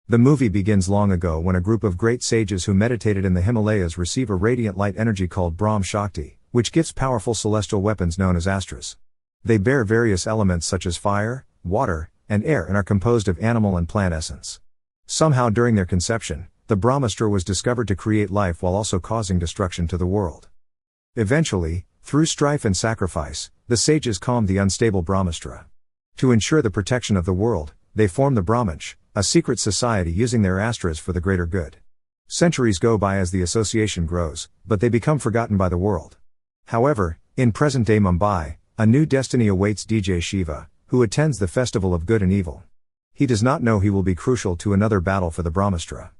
The movie begins long ago when a group of great sages who meditated in the Himalayas receive a radiant light energy called Brahmastra, which gives powerful celestial weapons known as astras. They bear various elements such as fire, water, and air and are composed of animal and plant essence. Somehow during their conception, the Brahmastra was discovered to create life while also causing destruction to the world. Eventually, through strife and sacrifice, the sages calmed the unstable Brahmastra. To ensure the protection of the world, they formed the Brahmanch, a secret society using their astras for the greater good. Centuries go by as the association grows, but they become forgotten by the world. However, in present-day Mumbai, a new destiny awaits DJ Shiva, who attends the festival of good and evil. He does not know he will be crucial to another battle for the Brahmastra.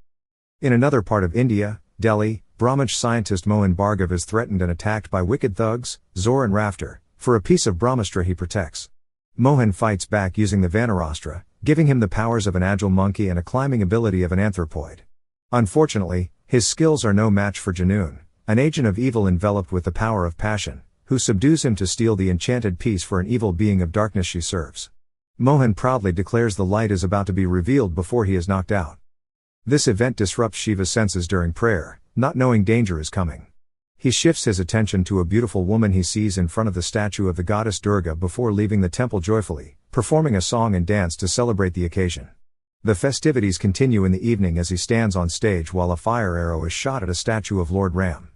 In another part of India, Delhi, Brahmanch scientist Mohan Bhargav is threatened and attacked by wicked thugs, Zor and Rafter, for a piece of Brahmastra he protects. Mohan fights back using the Vanarastra, giving him the powers of an agile monkey and a climbing ability of an anthropoid. Unfortunately, his skills are no match for Junoon, an agent of evil enveloped with the power of passion, who subdues him to steal the enchanted piece for an evil being of darkness she serves. Mohan proudly declares the light is about to be revealed before he is knocked out. This event disrupts Shiva's senses during prayer, not knowing danger is coming. He shifts his attention to a beautiful woman he sees in front of the statue of the goddess Durga before leaving the temple joyfully, performing a song and dance to celebrate the occasion. The festivities continue in the evening as he stands on stage while a fire arrow is shot at a statue of Lord Ram.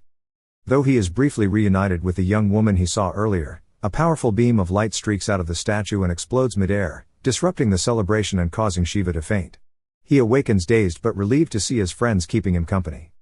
Though he is briefly reunited with the young woman he saw earlier, a powerful beam of light streaks out of the statue and explodes mid-air, disrupting the celebration and causing Shiva to faint. He awakens dazed but relieved to see his friends keeping him company.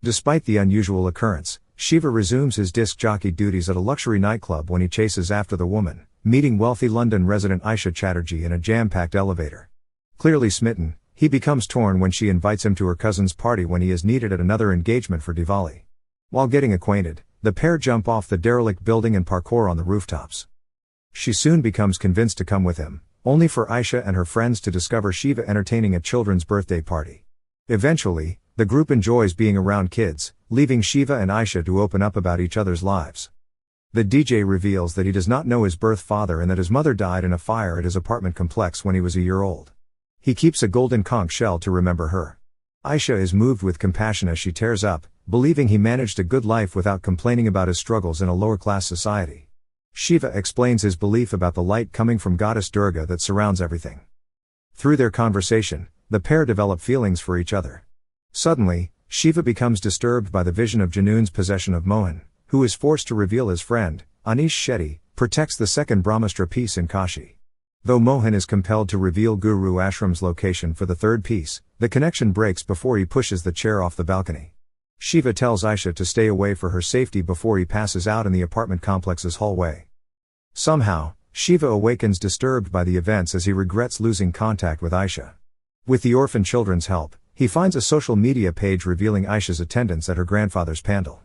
Despite the unusual occurrence, Shiva resumes his disc jockey duties at a luxury nightclub when he chases after the woman, meeting wealthy London resident Isha Chatterjee in a jam-packed elevator. Clearly smitten, he becomes torn when she invites him to her cousin's party when he is needed at another engagement for Diwali. While getting acquainted, the pair jump off the derelict building and parkour on the rooftops. She soon becomes convinced to come with him, only for Isha and her friends to discover Shiva entertaining a children's birthday party. Eventually, the group enjoys being around kids, leaving Shiva and Isha to open up about each other's lives. The DJ reveals that he does not know his birth father and that his mother died in a fire at his apartment complex when he was a year old. He keeps a golden conch shell to remember her. Isha is moved with compassion as she tears up, believing he managed a good life without complaining about his struggles in a lower-class society. Shiva explains his belief about the light coming from goddess Durga that surrounds everything. Through their conversation, the pair develop feelings for each other. Suddenly, Shiva becomes disturbed by the vision of Junoon's possession of Mohan, who is forced to reveal his friend, Anish Shetty, protects the second Brahmastra piece in Kashi. Though Mohan is compelled to reveal Guru Ashram's location for the third piece, the connection breaks before he pushes the chair off the balcony. Shiva tells Isha to stay away for her safety before he passes out in the apartment complex's hallway. Somehow, Shiva awakens disturbed by the events as he regrets losing contact with Isha. With the orphan children's help, he finds a social media page revealing Isha's attendance at her grandfather's pandal.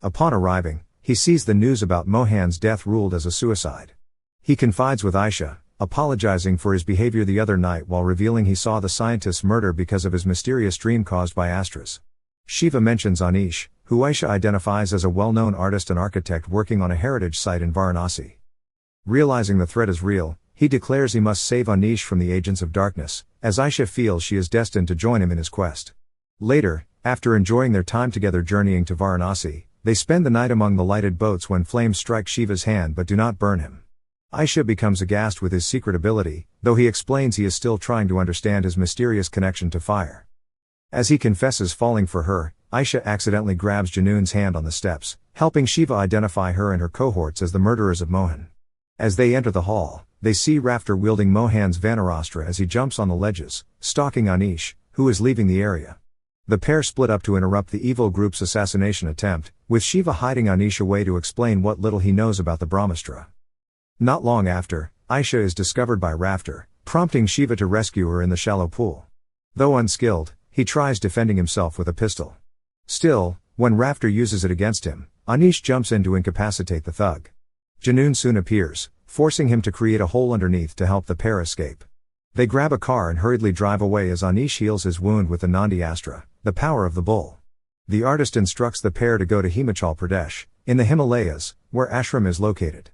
Upon arriving, he sees the news about Mohan's death ruled as a suicide. He confides with Isha, apologizing for his behavior the other night while revealing he saw the scientist's murder because of his mysterious dream caused by astras. Shiva mentions Anish, who Isha identifies as a well-known artist and architect working on a heritage site in Varanasi. Realizing the threat is real, he declares he must save Anish from the agents of darkness, as Isha feels she is destined to join him in his quest. Later, after enjoying their time together journeying to Varanasi, they spend the night among the lighted boats when flames strike Shiva's hand but do not burn him. Isha becomes aghast with his secret ability, though he explains he is still trying to understand his mysterious connection to fire. As he confesses falling for her, Isha accidentally grabs Junoon's hand on the steps, helping Shiva identify her and her cohorts as the murderers of Mohan. As they enter the hall, they see Rafter wielding Mohan's Vanarastra as he jumps on the ledges, stalking Anish, who is leaving the area. The pair split up to interrupt the evil group's assassination attempt, with Shiva hiding Anish away to explain what little he knows about the Brahmastra. Not long after, Isha is discovered by Rafter, prompting Shiva to rescue her in the shallow pool. Though unskilled, he tries defending himself with a pistol. Still, when Rafter uses it against him, Anish jumps in to incapacitate the thug. Junoon soon appears, forcing him to create a hole underneath to help the pair escape. They grab a car and hurriedly drive away as Anish heals his wound with the Nandi Astra, the power of the bull. The artist instructs the pair to go to Himachal Pradesh, in the Himalayas, where ashram is located.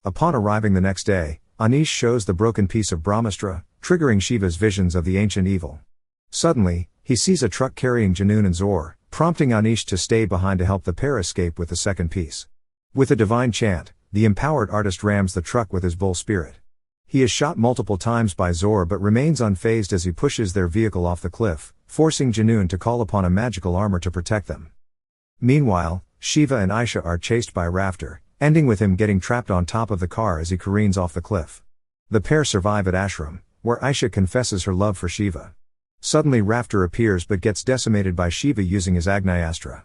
Upon arriving the next day, Anish shows the broken piece of Brahmastra, triggering Shiva's visions of the ancient evil. Suddenly, he sees a truck carrying Junoon and Zor, prompting Anish to stay behind to help the pair escape with the second piece. With a divine chant, the empowered artist rams the truck with his bull spirit. He is shot multiple times by Zor but remains unfazed as he pushes their vehicle off the cliff, forcing Junoon to call upon a magical armor to protect them. Meanwhile, Shiva and Isha are chased by Rafter, ending with him getting trapped on top of the car as he careens off the cliff. The pair survive at Ashram, where Isha confesses her love for Shiva. Suddenly Rafter appears but gets decimated by Shiva using his Agnyastra.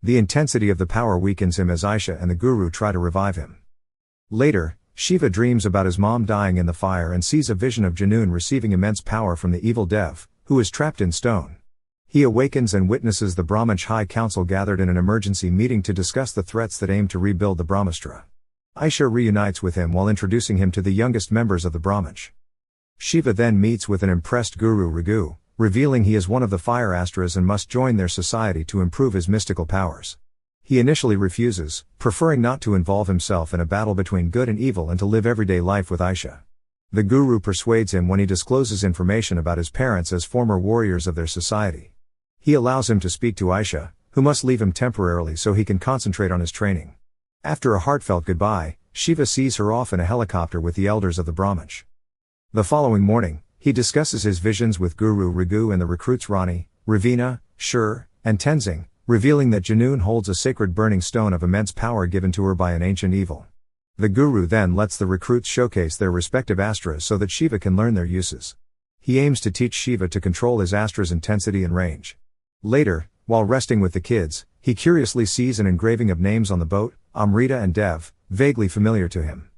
The intensity of the power weakens him as Isha and the Guru try to revive him. Later, Shiva dreams about his mom dying in the fire and sees a vision of Junoon receiving immense power from the evil Dev, who is trapped in stone. He awakens and witnesses the Brahmach High Council gathered in an emergency meeting to discuss the threats that aim to rebuild the Brahmastra. Isha reunites with him while introducing him to the youngest members of the Brahmach. Shiva then meets with an impressed Guru Raghu, revealing he is one of the fire Astras and must join their society to improve his mystical powers. He initially refuses, preferring not to involve himself in a battle between good and evil and to live everyday life with Isha. The Guru persuades him when he discloses information about his parents as former warriors of their society. He allows him to speak to Isha, who must leave him temporarily so he can concentrate on his training. After a heartfelt goodbye, Shiva sees her off in a helicopter with the elders of the Brahmach. The following morning, he discusses his visions with Guru Raghu and the recruits Rani, Ravina, Shur, and Tenzing, revealing that Junoon holds a sacred burning stone of immense power given to her by an ancient evil. The Guru then lets the recruits showcase their respective astras so that Shiva can learn their uses. He aims to teach Shiva to control his astra's intensity and range. Later, while resting with the kids, he curiously sees an engraving of names on the boat, Amrita and Dev, vaguely familiar to him.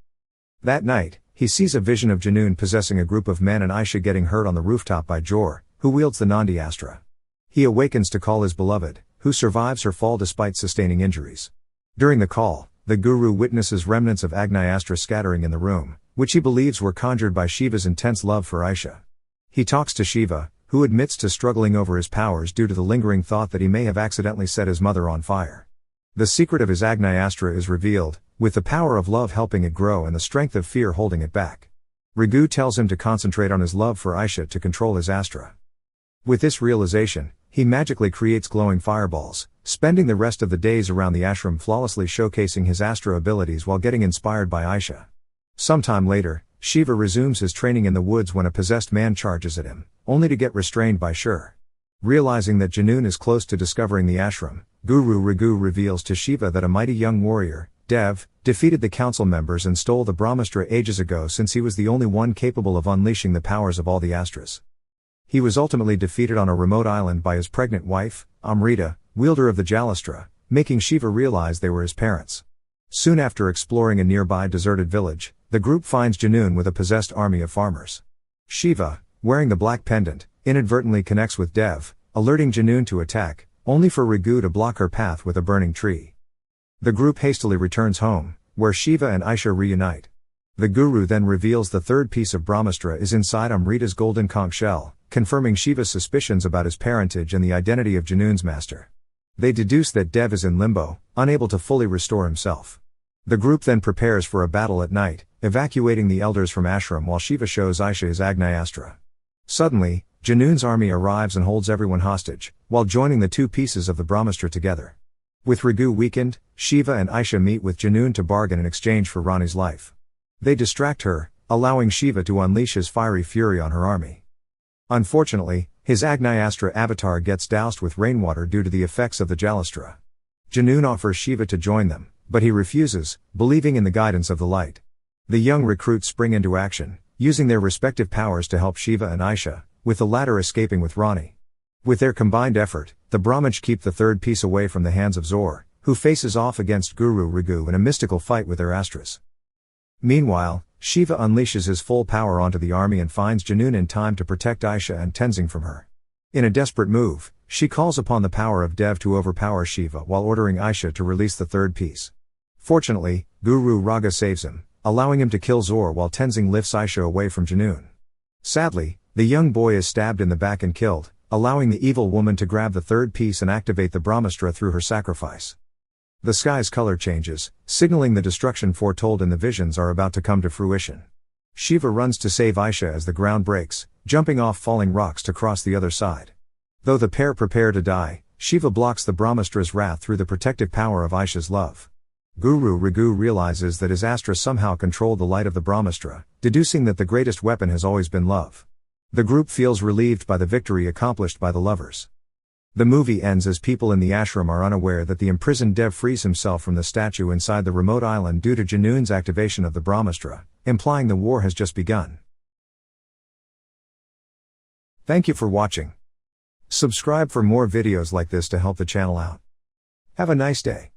That night, he sees a vision of Junoon possessing a group of men and Isha getting hurt on the rooftop by Jor, who wields the Nandi Astra. He awakens to call his beloved, who survives her fall despite sustaining injuries. During the call, the Guru witnesses remnants of Agnyastra scattering in the room, which he believes were conjured by Shiva's intense love for Isha. He talks to Shiva, who admits to struggling over his powers due to the lingering thought that he may have accidentally set his mother on fire. The secret of his Agnyastra is revealed, with the power of love helping it grow and the strength of fear holding it back. Raghu tells him to concentrate on his love for Isha to control his Astra. With this realization, he magically creates glowing fireballs, spending the rest of the days around the ashram flawlessly showcasing his Astra abilities while getting inspired by Isha. Sometime later, Shiva resumes his training in the woods when a possessed man charges at him, only to get restrained by Shur. Realizing that Junoon is close to discovering the ashram, Guru Raghu reveals to Shiva that a mighty young warrior, Dev, defeated the council members and stole the Brahmastra ages ago since he was the only one capable of unleashing the powers of all the Astras. He was ultimately defeated on a remote island by his pregnant wife, Amrita, wielder of the Jalastra, making Shiva realize they were his parents. Soon after exploring a nearby deserted village, the group finds Junoon with a possessed army of farmers. Shiva, wearing the black pendant, inadvertently connects with Dev, alerting Junoon to attack, only for Raghu to block her path with a burning tree. The group hastily returns home, where Shiva and Isha reunite. The Guru then reveals the third piece of Brahmastra is inside Amrita's golden conch shell, confirming Shiva's suspicions about his parentage and the identity of Junoon's master. They deduce that Dev is in limbo, unable to fully restore himself. The group then prepares for a battle at night, evacuating the elders from ashram while Shiva shows Isha his Agnyastra. Suddenly, Junoon's army arrives and holds everyone hostage, while joining the two pieces of the Brahmastra together. With Raghu weakened, Shiva and Isha meet with Junoon to bargain in exchange for Rani's life. They distract her, allowing Shiva to unleash his fiery fury on her army. Unfortunately, his Agnyastra avatar gets doused with rainwater due to the effects of the Jalastra. Junoon offers Shiva to join them, but he refuses, believing in the guidance of the light. The young recruits spring into action, using their respective powers to help Shiva and Isha, with the latter escaping with Rani. With their combined effort, the Brahmach keep the third piece away from the hands of Zor, who faces off against Guru Raghu in a mystical fight with their Astras. Meanwhile, Shiva unleashes his full power onto the army and finds Junoon in time to protect Isha and Tenzing from her. In a desperate move, she calls upon the power of Dev to overpower Shiva while ordering Isha to release the third piece. Fortunately, Guru Raga saves him, allowing him to kill Zor while Tenzing lifts Isha away from Junoon. Sadly, the young boy is stabbed in the back and killed, allowing the evil woman to grab the third piece and activate the Brahmastra through her sacrifice. The sky's color changes, signaling the destruction foretold in the visions are about to come to fruition. Shiva runs to save Isha as the ground breaks, jumping off falling rocks to cross the other side. Though the pair prepare to die, Shiva blocks the Brahmastra's wrath through the protective power of Isha's love. Guru Raghu realizes that his Astra somehow controlled the light of the Brahmastra, deducing that the greatest weapon has always been love. The group feels relieved by the victory accomplished by the lovers. The movie ends as people in the ashram are unaware that the imprisoned Dev frees himself from the statue inside the remote island due to Junoon's activation of the Brahmastra, implying the war has just begun. Thank you for watching. Subscribe for more videos like this to help the channel out. Have a nice day.